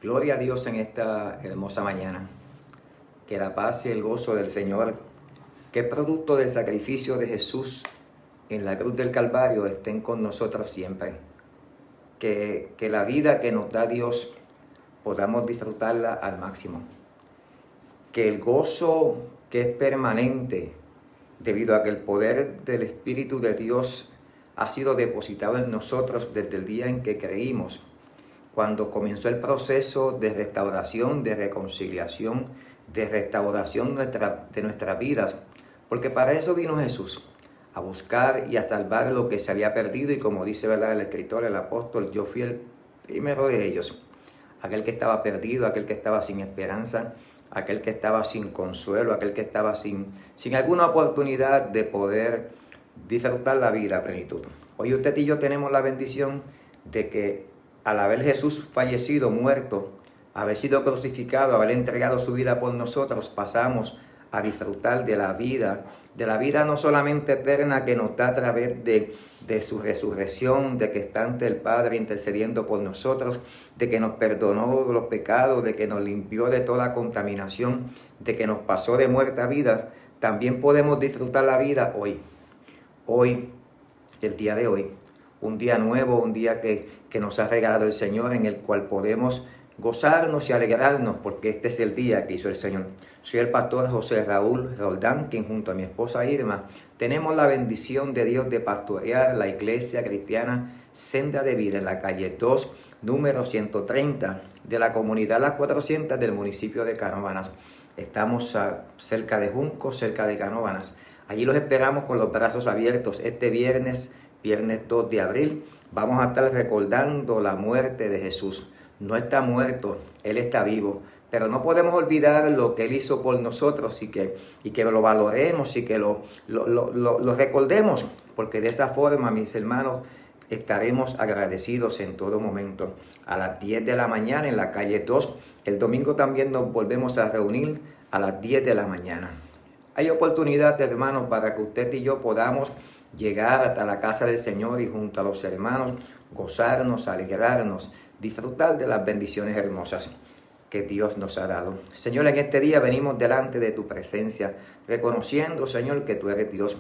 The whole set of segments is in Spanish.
Gloria a Dios en esta hermosa mañana. Que la paz y el gozo del Señor, que es producto del sacrificio de Jesús en la cruz del Calvario, estén con nosotros siempre. Que la vida que nos da Dios podamos disfrutarla al máximo. Que el gozo que es permanente, debido a que el poder del Espíritu de Dios ha sido depositado en nosotros desde el día en que creímos, cuando comenzó el proceso de restauración, de reconciliación, de restauración de nuestras vidas, porque para eso vino Jesús, a buscar y a salvar lo que se había perdido, y como dice, ¿verdad?, el escritor, el apóstol, yo fui el primero de ellos, aquel que estaba perdido, aquel que estaba sin esperanza, aquel que estaba sin consuelo, aquel que estaba sin alguna oportunidad de poder disfrutar la vida a plenitud. Hoy usted y yo tenemos la bendición de que al haber Jesús fallecido, muerto, haber sido crucificado, haber entregado su vida por nosotros, pasamos a disfrutar de la vida no solamente eterna que nos da a través de su resurrección, de que está ante el Padre intercediendo por nosotros, de que nos perdonó los pecados, de que nos limpió de toda contaminación, de que nos pasó de muerte a vida. También podemos disfrutar la vida hoy, el día de hoy, un día nuevo, un día que nos ha regalado el Señor, en el cual podemos gozarnos y alegrarnos, porque este es el día que hizo el Señor. Soy el pastor José Raúl Roldán, quien junto a mi esposa Irma tenemos la bendición de Dios de pastorear la iglesia cristiana Senda de Vida en la calle 2, número 130 de la comunidad Las 400 del municipio de Canóvanas. Estamos cerca de Junco, cerca de Canóvanas. Allí los esperamos con los brazos abiertos. Este viernes 2 de abril, vamos a estar recordando la muerte de Jesús. No está muerto, Él está vivo, pero no podemos olvidar lo que Él hizo por nosotros y que lo valoremos y que lo recordemos, porque de esa forma, mis hermanos, estaremos agradecidos en todo momento. A las 10 de la mañana en la calle 2, el domingo también nos volvemos a reunir a las 10 de la mañana. Hay oportunidad, hermanos, para que usted y yo podamos llegar hasta la casa del Señor y junto a los hermanos gozarnos, alegrarnos, disfrutar de las bendiciones hermosas que Dios nos ha dado. Señor, en este día venimos delante de tu presencia, reconociendo, Señor, que tú eres Dios,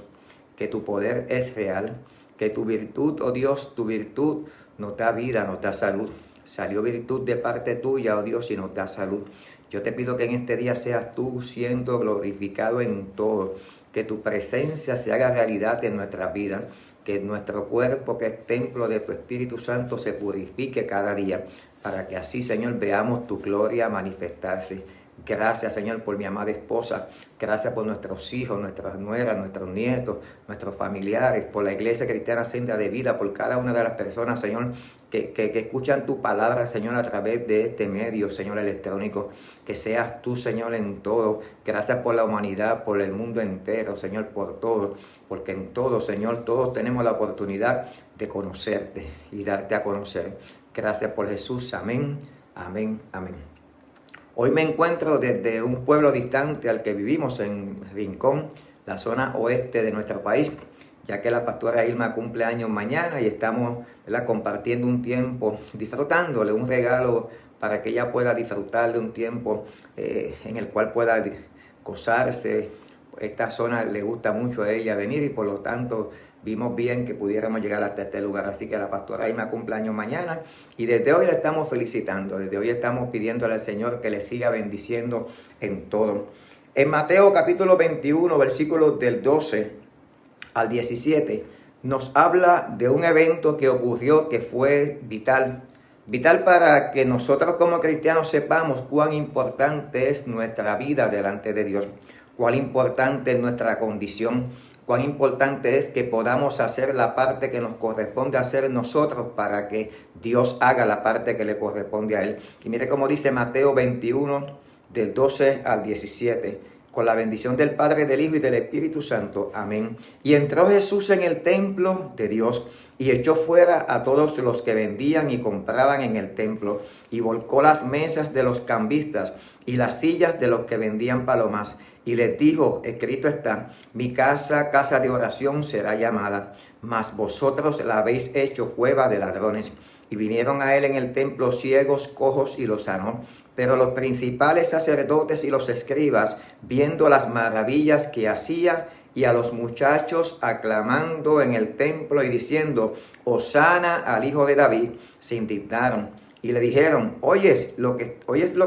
que tu poder es real, que tu virtud, oh Dios, tu virtud nos da vida, nos da salud. Salió virtud de parte tuya, oh Dios, y nos da salud. Yo te pido que en este día seas tú siendo glorificado en todo, que tu presencia se haga realidad en nuestra vida, que nuestro cuerpo, que es templo de tu Espíritu Santo, se purifique cada día, para que así, Señor, veamos tu gloria manifestarse. Gracias, Señor, por mi amada esposa. Gracias por nuestros hijos, nuestras nueras, nuestros nietos, nuestros familiares, por la Iglesia Cristiana Senda de Vida, por cada una de las personas, Señor, que escuchan tu palabra, Señor, a través de este medio, Señor, electrónico. Que seas tú, Señor, en todo. Gracias por la humanidad, por el mundo entero, Señor, por todo. Porque en todo, Señor, todos tenemos la oportunidad de conocerte y darte a conocer. Gracias por Jesús. Amén, amén, amén. Hoy me encuentro desde un pueblo distante al que vivimos, en Rincón, la zona oeste de nuestro país, ya que la pastora Irma cumple años mañana y estamos, ¿verdad?, compartiendo un tiempo, disfrutándole un regalo para que ella pueda disfrutar de un tiempo en el cual pueda gozarse. Esta zona le gusta mucho a ella venir y por lo tanto vimos bien que pudiéramos llegar hasta este lugar. Así que la pastora Irma cumple años mañana y desde hoy la estamos felicitando. Desde hoy estamos pidiéndole al Señor que le siga bendiciendo en todo. En Mateo capítulo 21, versículos del 12 al 17, nos habla de un evento que ocurrió que fue vital para que nosotros como cristianos sepamos cuán importante es nuestra vida delante de Dios, cuán importante es nuestra condición, cuán importante es que podamos hacer la parte que nos corresponde hacer nosotros para que Dios haga la parte que le corresponde a Él. Y mire cómo dice Mateo 21, del 12 al 17. Con la bendición del Padre, del Hijo y del Espíritu Santo. Amén. Y entró Jesús en el templo de Dios y echó fuera a todos los que vendían y compraban en el templo y volcó las mesas de los cambistas y las sillas de los que vendían palomas. Y les dijo, escrito está, mi casa, casa de oración será llamada, mas vosotros la habéis hecho cueva de ladrones. Y vinieron a él en el templo ciegos, cojos, y los sanó. Pero los principales sacerdotes y los escribas, viendo las maravillas que hacía, y a los muchachos aclamando en el templo y diciendo, Hosana al hijo de David, se indignaron. Y le dijeron, ¿oyes lo que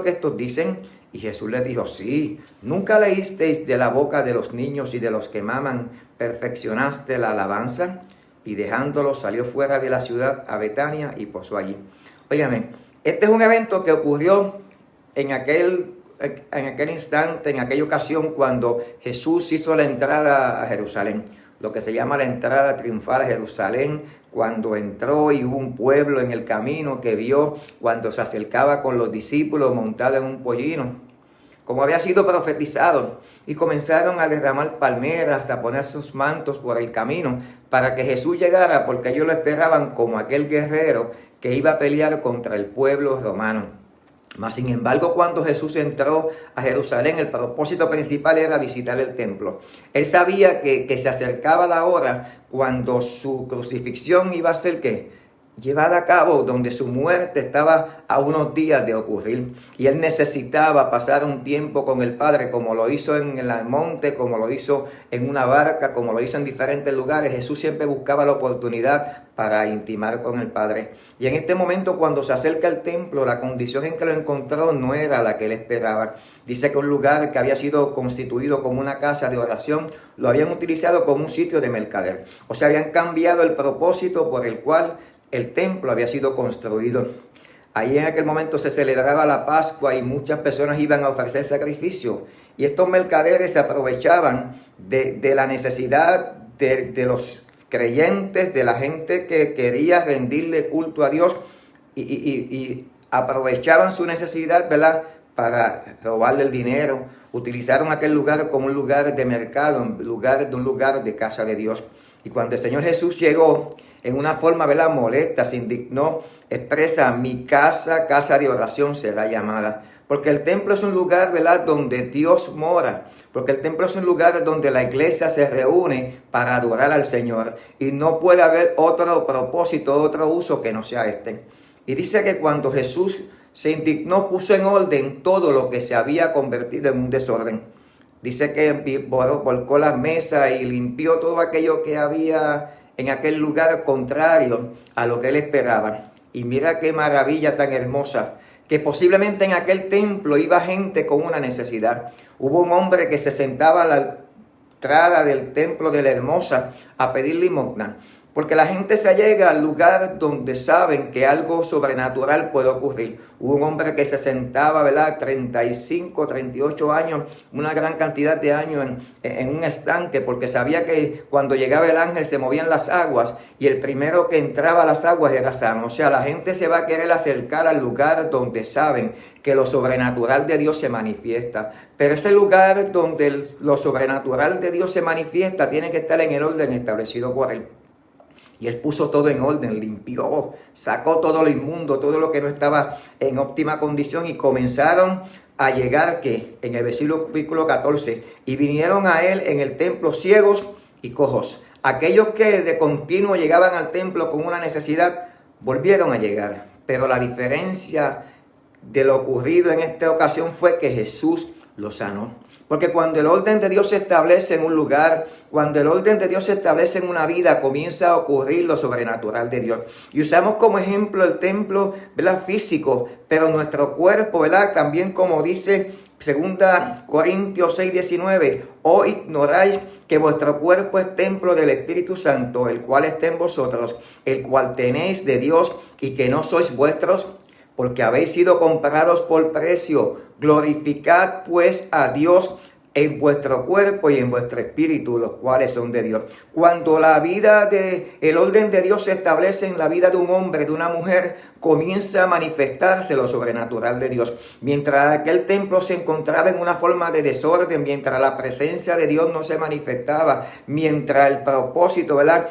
estos dicen? Y Jesús les dijo, sí, ¿nunca leísteis de la boca de los niños y de los que maman, perfeccionaste la alabanza? Y dejándolo salió fuera de la ciudad a Betania y posó allí. Óigame, este es un evento que ocurrió en aquel instante, en aquella ocasión, cuando Jesús hizo la entrada a Jerusalén, lo que se llama la entrada triunfal a Jerusalén, cuando entró y hubo un pueblo en el camino que vio cuando se acercaba con los discípulos montado en un pollino, como había sido profetizado, y comenzaron a derramar palmeras, a poner sus mantos por el camino, para que Jesús llegara, porque ellos lo esperaban como aquel guerrero que iba a pelear contra el pueblo romano. Mas, sin embargo, cuando Jesús entró a Jerusalén, el propósito principal era visitar el templo. Él sabía que se acercaba la hora cuando su crucifixión iba a ser, ¿qué?, llevada a cabo, donde su muerte estaba a unos días de ocurrir. Y él necesitaba pasar un tiempo con el Padre, como lo hizo en el monte, como lo hizo en una barca, como lo hizo en diferentes lugares. Jesús siempre buscaba la oportunidad para intimar con el Padre. Y en este momento, cuando se acerca al templo, la condición en que lo encontró no era la que él esperaba. Dice que un lugar que había sido constituido como una casa de oración, lo habían utilizado como un sitio de mercader. O sea, habían cambiado el propósito por el cual el templo había sido construido. Ahí en aquel momento se celebraba la Pascua y muchas personas iban a ofrecer sacrificio. Y estos mercaderes se aprovechaban de la necesidad de los creyentes, de la gente que quería rendirle culto a Dios, y aprovechaban su necesidad, ¿verdad?, para robarle el dinero. Utilizaron aquel lugar como un lugar de mercado, un lugar de casa de Dios. Y cuando el Señor Jesús llegó, en una forma, ¿verdad?, molesta, se indignó, expresa, mi casa de oración será llamada. Porque el templo es un lugar, ¿verdad?, donde Dios mora. Porque el templo es un lugar donde la iglesia se reúne para adorar al Señor. Y no puede haber otro propósito, otro uso que no sea este. Y dice que cuando Jesús se indignó, puso en orden todo lo que se había convertido en un desorden. Dice que volcó las mesas y limpió todo aquello que había en aquel lugar contrario a lo que él esperaba. Y mira qué maravilla tan hermosa, que posiblemente en aquel templo iba gente con una necesidad. Hubo un hombre que se sentaba a la entrada del templo de la Hermosa a pedir limosna, porque la gente se llega al lugar donde saben que algo sobrenatural puede ocurrir. Hubo un hombre que se sentaba, ¿verdad?, 35, 38 años, una gran cantidad de años en un estanque, porque sabía que cuando llegaba el ángel se movían las aguas y el primero que entraba a las aguas era sano. O sea, la gente se va a querer acercar al lugar donde saben que lo sobrenatural de Dios se manifiesta. Pero ese lugar donde lo sobrenatural de Dios se manifiesta tiene que estar en el orden establecido por él. Y él puso todo en orden, limpió, sacó todo lo inmundo, todo lo que no estaba en óptima condición, y comenzaron a llegar, que en el versículo 14, y vinieron a él en el templo ciegos y cojos. Aquellos que de continuo llegaban al templo con una necesidad, volvieron a llegar. Pero la diferencia de lo ocurrido en esta ocasión fue que Jesús los sanó. Porque cuando el orden de Dios se establece en un lugar, cuando el orden de Dios se establece en una vida, comienza a ocurrir lo sobrenatural de Dios. Y usamos como ejemplo el templo, ¿verdad?, físico, pero nuestro cuerpo, ¿verdad?, también, como dice 2 Corintios 6:19, ¿o ignoráis que vuestro cuerpo es templo del Espíritu Santo, el cual está en vosotros, el cual tenéis de Dios, y que no sois vuestros? Porque habéis sido comprados por precio. Glorificad pues a Dios en vuestro cuerpo y en vuestro espíritu, los cuales son de Dios. Cuando el orden de Dios se establece en la vida de un hombre, de una mujer, comienza a manifestarse lo sobrenatural de Dios. Mientras aquel templo se encontraba en una forma de desorden, mientras la presencia de Dios no se manifestaba, mientras el propósito, ¿verdad?,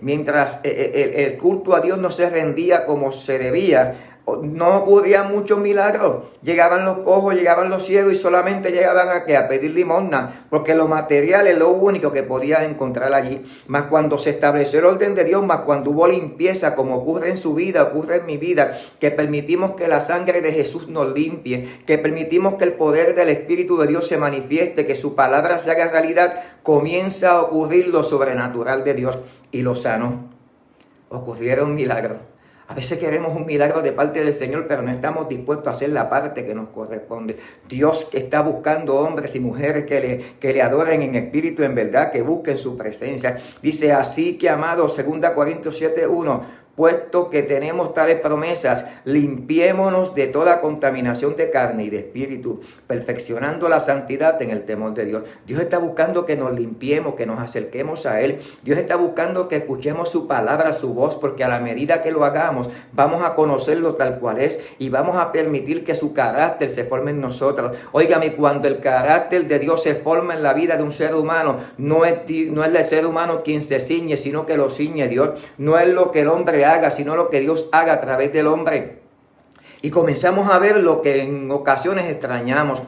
mientras el culto a Dios no se rendía como se debía, no ocurrían muchos milagros. Llegaban los cojos, llegaban los ciegos y solamente llegaban a pedir limosna, porque lo material es lo único que podías encontrar allí. Mas cuando se estableció el orden de Dios, más cuando hubo limpieza, como ocurre en su vida, ocurre en mi vida, que permitimos que la sangre de Jesús nos limpie, que permitimos que el poder del Espíritu de Dios se manifieste, que su palabra se haga realidad, comienza a ocurrir lo sobrenatural de Dios y lo sanó. Ocurrieron milagros. A veces queremos un milagro de parte del Señor, pero no estamos dispuestos a hacer la parte que nos corresponde. Dios está buscando hombres y mujeres que le adoren en espíritu, en verdad, que busquen su presencia. Dice, así que, amados, 2 Corintios 7:1, puesto que tenemos tales promesas, limpiémonos de toda contaminación de carne y de espíritu, perfeccionando la santidad en el temor de Dios. Dios está buscando que nos limpiemos, que nos acerquemos a Él. Dios está buscando que escuchemos su palabra, su voz, porque a la medida que lo hagamos, vamos a conocerlo tal cual es y vamos a permitir que su carácter se forme en nosotros. Óigame, cuando el carácter de Dios se forma en la vida de un ser humano, no es el ser humano quien se ciñe, sino que lo ciñe Dios. No es lo que el hombre haga, sino lo que Dios haga a través del hombre. Y comenzamos a ver lo que en ocasiones extrañamos.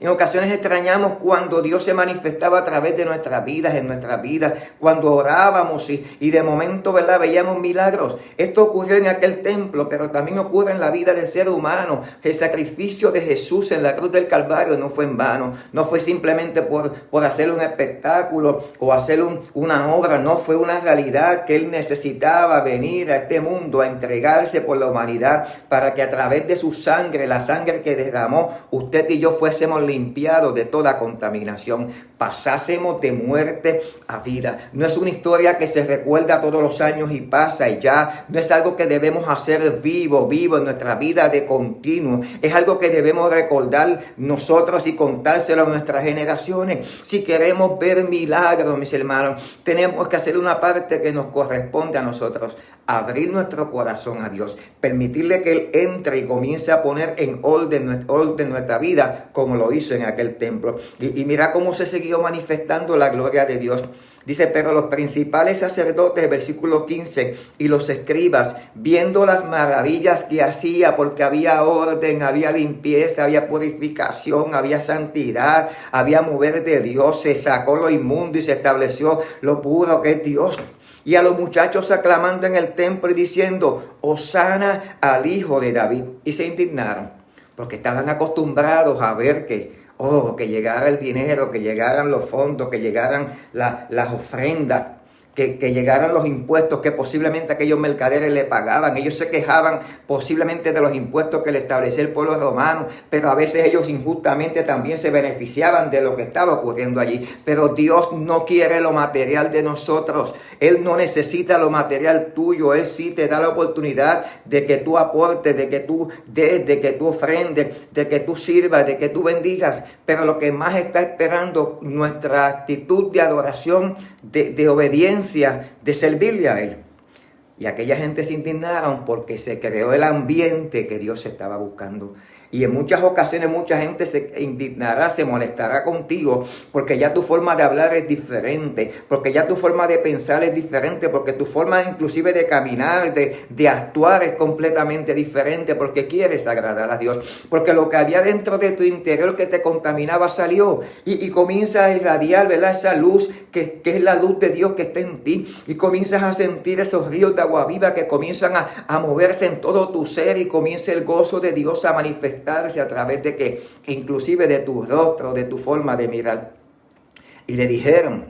En ocasiones extrañamos cuando Dios se manifestaba a través de nuestras vidas, en nuestras vidas, cuando orábamos y de momento, ¿verdad?, veíamos milagros. Esto ocurrió en aquel templo, pero también ocurre en la vida del ser humano. El sacrificio de Jesús en la cruz del Calvario no fue en vano, no fue simplemente por hacer un espectáculo o hacer una obra, no, fue una realidad que Él necesitaba venir a este mundo a entregarse por la humanidad para que a través de su sangre, la sangre que derramó, usted y yo fuésemos limpiados de toda contaminación, pasásemos de muerte a vida. No es una historia que se recuerda todos los años y pasa y ya. No es algo que debemos hacer vivo en nuestra vida de continuo. Es algo que debemos recordar nosotros y contárselo a nuestras generaciones. Si queremos ver milagros, mis hermanos, tenemos que hacer una parte que nos corresponde a nosotros. Abrir nuestro corazón a Dios, permitirle que Él entre y comience a poner en orden nuestra vida como lo hizo en aquel templo. Y mira cómo se siguió manifestando la gloria de Dios. Dice, pero los principales sacerdotes, versículo 15, y los escribas, viendo las maravillas que hacía, porque había orden, había limpieza, había purificación, había santidad, había mover de Dios, se sacó lo inmundo y se estableció lo puro que es Dios. Y a los muchachos aclamando en el templo y diciendo, Hosana al Hijo de David. Y se indignaron, porque estaban acostumbrados a ver que llegara el dinero, que llegaran los fondos, que llegaran las ofrendas, que llegaran los impuestos que posiblemente aquellos mercaderes le pagaban. Ellos se quejaban posiblemente de los impuestos que le establecía el pueblo romano, pero a veces ellos injustamente también se beneficiaban de lo que estaba ocurriendo allí. Pero Dios no quiere lo material de nosotros. Él no necesita lo material tuyo. Él sí te da la oportunidad de que tú aportes, de que tú des, de que tú ofrendes, de que tú sirvas, de que tú bendigas. Pero lo que más está esperando nuestra actitud de adoración, de obediencia, de servirle a Él. Y aquella gente se indignaron porque se creó el ambiente que Dios estaba buscando. Y en muchas ocasiones mucha gente se indignará, se molestará contigo porque ya tu forma de hablar es diferente, porque ya tu forma de pensar es diferente, porque tu forma inclusive de caminar, de actuar es completamente diferente, porque quieres agradar a Dios, porque lo que había dentro de tu interior que te contaminaba salió y comienza a irradiar, ¿verdad?, esa luz que es la luz de Dios que está en ti, y comienzas a sentir esos ríos de agua viva que comienzan a moverse en todo tu ser y comienza el gozo de Dios a manifestarse a través de que, inclusive de tu rostro, de tu forma de mirar. Y le dijeron,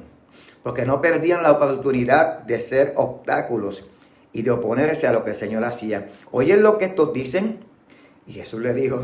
porque no perdían la oportunidad de ser obstáculos y de oponerse a lo que el Señor hacía. ¿Oyen lo que estos dicen? Y Jesús le dijo,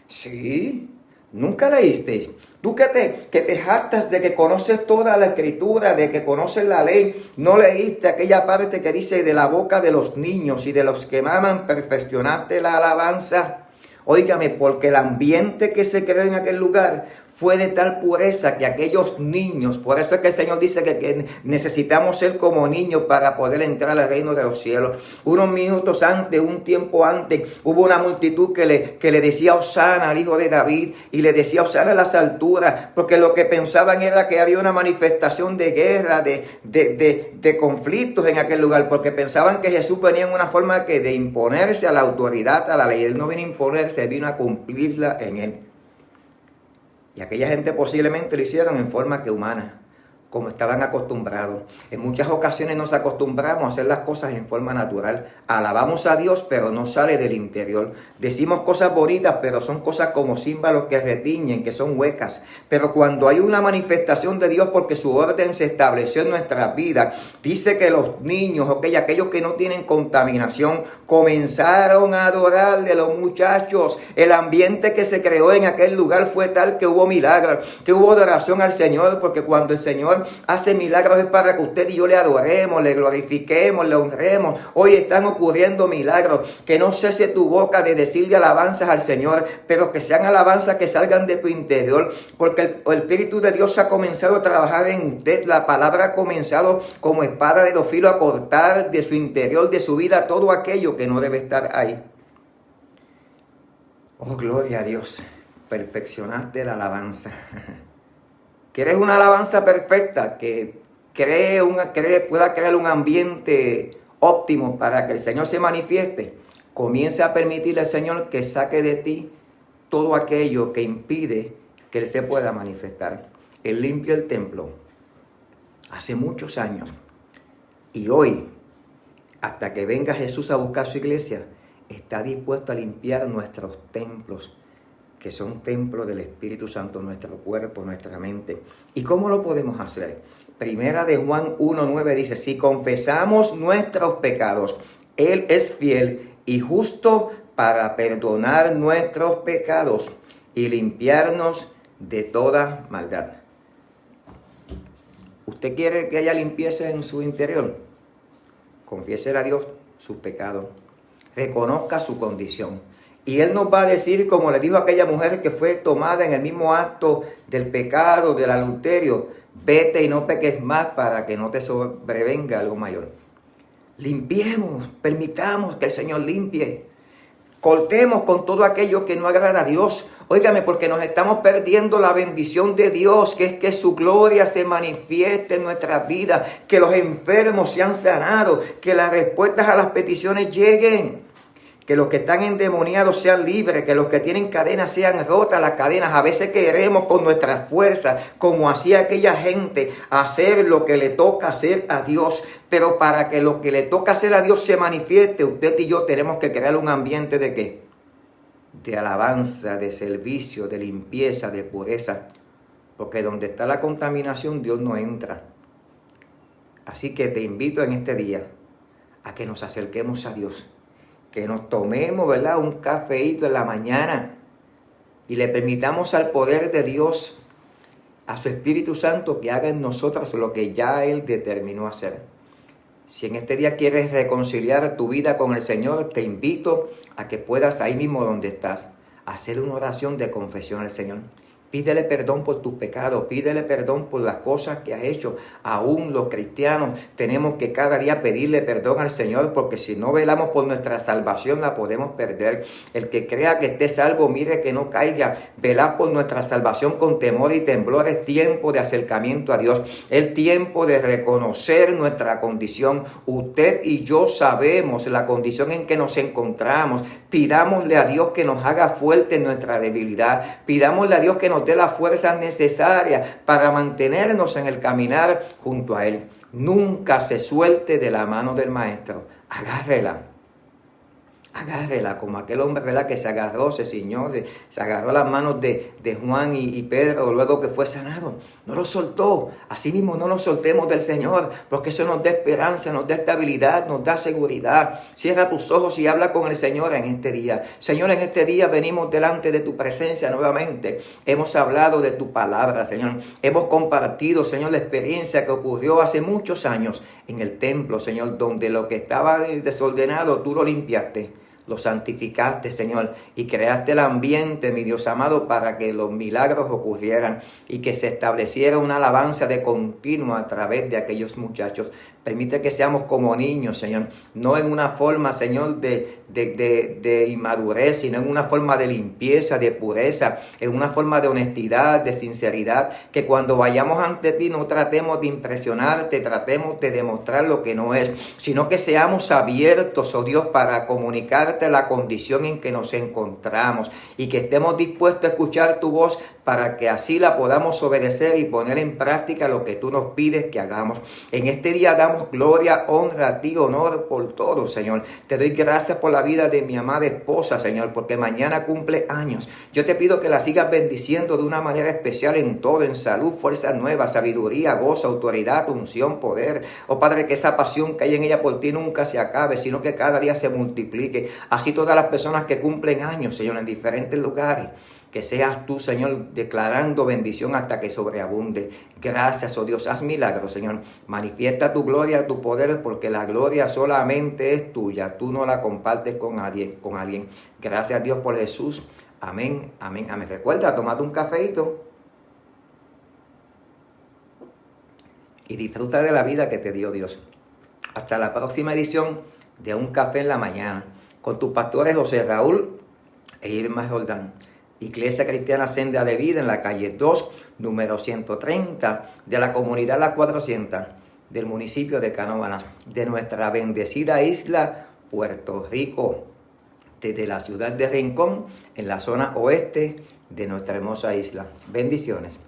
sí, nunca leísteis. Tú que te jactas de que conoces toda la escritura, de que conoces la ley, no leíste aquella parte que dice, de la boca de los niños y de los que maman perfeccionaste la alabanza. Óigame, porque el ambiente que se creó en aquel lugar fue de tal pureza que aquellos niños, por eso es que el Señor dice que necesitamos ser como niños para poder entrar al reino de los cielos. Unos minutos antes, un tiempo antes, hubo una multitud que le decía Hosana al hijo de David, y le decía Hosana a las alturas, porque lo que pensaban era que había una manifestación de guerra, de conflictos en aquel lugar, porque pensaban que Jesús venía en una forma de imponerse a la autoridad, a la ley. Él no vino a imponerse, vino a cumplirla en él. Y aquella gente posiblemente lo hicieron en forma que humana, como estaban acostumbrados. En muchas ocasiones nos acostumbramos a hacer las cosas en forma natural. Alabamos a Dios, pero no sale del interior. Decimos cosas bonitas, pero son cosas como címbalos que retiñen, que son huecas. Pero cuando hay una manifestación de Dios, porque su orden se estableció en nuestras vidas, dice que los niños, aquellos que no tienen contaminación, comenzaron a adorarle a los muchachos. El ambiente que se creó en aquel lugar fue tal que hubo milagros, que hubo adoración al Señor, porque cuando el Señor hace milagros es para que usted y yo le adoremos, le glorifiquemos, le honremos. Hoy están ocurriendo milagros, que no cese tu boca de decirle alabanzas al Señor, pero que sean alabanzas que salgan de tu interior, porque el Espíritu de Dios ha comenzado a trabajar en usted. La palabra ha comenzado como espada de dos filos a cortar de su interior, de su vida, todo aquello que no debe estar ahí. Oh, gloria a Dios, perfeccionaste la alabanza. ¿Quieres una alabanza perfecta que pueda crear un ambiente óptimo para que el Señor se manifieste? Comienza a permitirle al Señor que saque de ti todo aquello que impide que Él se pueda manifestar. Él limpió el templo hace muchos años, y hoy, hasta que venga Jesús a buscar su iglesia, está dispuesto a limpiar nuestros templos, que son templos del Espíritu Santo, nuestro cuerpo, nuestra mente. ¿Y cómo lo podemos hacer? Primera de Juan 1:9 dice: si confesamos nuestros pecados, Él es fiel y justo para perdonar nuestros pecados y limpiarnos de toda maldad. ¿Usted quiere que haya limpieza en su interior? Confiésele a Dios sus pecados. Reconozca su condición. Y Él nos va a decir, como le dijo a aquella mujer que fue tomada en el mismo acto del pecado, del adulterio: vete y no peques más para que no te sobrevenga algo mayor. Limpiemos, permitamos que el Señor limpie. Cortemos con todo aquello que no agrada a Dios. Óigame, porque nos estamos perdiendo la bendición de Dios, que es que su gloria se manifieste en nuestras vidas, que los enfermos sean sanados, que las respuestas a las peticiones lleguen. Que los que están endemoniados sean libres, que los que tienen cadenas sean rotas las cadenas. A veces queremos con nuestras fuerzas, como hacía aquella gente, hacer lo que le toca hacer a Dios. Pero para que lo que le toca hacer a Dios se manifieste, usted y yo tenemos que crear un ambiente ¿de qué? De alabanza, de servicio, de limpieza, de pureza. Porque donde está la contaminación, Dios no entra. Así que te invito en este día a que nos acerquemos a Dios. Que nos tomemos, ¿verdad?, un cafeíto en la mañana y le permitamos al poder de Dios, a su Espíritu Santo, que haga en nosotros lo que ya Él determinó hacer. Si en este día quieres reconciliar tu vida con el Señor, te invito a que puedas ahí mismo donde estás, hacer una oración de confesión al Señor. Pídele perdón por tus pecados, pídele perdón por las cosas que has hecho. Aún los cristianos tenemos que cada día pedirle perdón al Señor, porque si no velamos por nuestra salvación la podemos perder. El que crea que esté salvo, mire que no caiga. Velar por nuestra salvación con temor y temblor. Es tiempo de acercamiento a Dios, es tiempo de reconocer nuestra condición. Usted y yo sabemos la condición en que nos encontramos. Pidámosle a Dios que nos haga fuerte en nuestra debilidad. Pidámosle a Dios que nos dé las fuerzas necesarias para mantenernos en el caminar junto a Él. Nunca se suelte de la mano del Maestro. Agárrela como aquel hombre, ¿verdad?, que se agarró, se ciñó, se agarró las manos de Juan y Pedro luego que fue sanado. No lo soltó. Así mismo no nos soltemos del Señor, porque eso nos da esperanza, nos da estabilidad, nos da seguridad. Cierra tus ojos y habla con el Señor en este día. Señor, en este día venimos delante de tu presencia nuevamente. Hemos hablado de tu palabra, Señor. Hemos compartido, Señor, la experiencia que ocurrió hace muchos años en el templo, Señor, donde lo que estaba desordenado tú lo limpiaste. lo santificaste, Señor, y creaste el ambiente, mi Dios amado, para que los milagros ocurrieran y que se estableciera una alabanza de continuo a través de aquellos muchachos. Permite que seamos como niños, Señor, no en una forma, Señor, de inmadurez, sino en una forma de limpieza, de pureza, en una forma de honestidad, de sinceridad, que cuando vayamos ante ti no tratemos de impresionarte, tratemos de demostrar lo que no es, sino que seamos abiertos, oh Dios, para comunicarte la condición en que nos encontramos y que estemos dispuestos a escuchar tu voz para que así la podamos obedecer y poner en práctica lo que tú nos pides que hagamos. En este día damos gloria, honra a ti, honor por todo, Señor. Te doy gracias por la vida de mi amada esposa, Señor, porque mañana cumple años. Yo te pido que la sigas bendiciendo de una manera especial en todo, en salud, fuerza nueva, sabiduría, gozo, autoridad, unción, poder. Oh Padre, que esa pasión que hay en ella por ti nunca se acabe, sino que cada día se multiplique. Así todas las personas que cumplen años, Señor, en diferentes lugares. Que seas tú, Señor, declarando bendición hasta que sobreabunde. Gracias, oh Dios, haz milagros, Señor. Manifiesta tu gloria, tu poder, porque la gloria solamente es tuya. Tú no la compartes con alguien. Gracias, Dios, por Jesús. Amén, amén, amén. Recuerda, tomate un cafeíto y disfruta de la vida que te dio Dios. Hasta la próxima edición de Un Café en la Mañana, con tus pastores José Raúl e Irma Roldán. Iglesia Cristiana Senda de Vida en la calle 2, número 130, de la comunidad Las 400, del municipio de Canóvanas, de nuestra bendecida isla Puerto Rico, desde la ciudad de Rincón, en la zona oeste de nuestra hermosa isla. Bendiciones.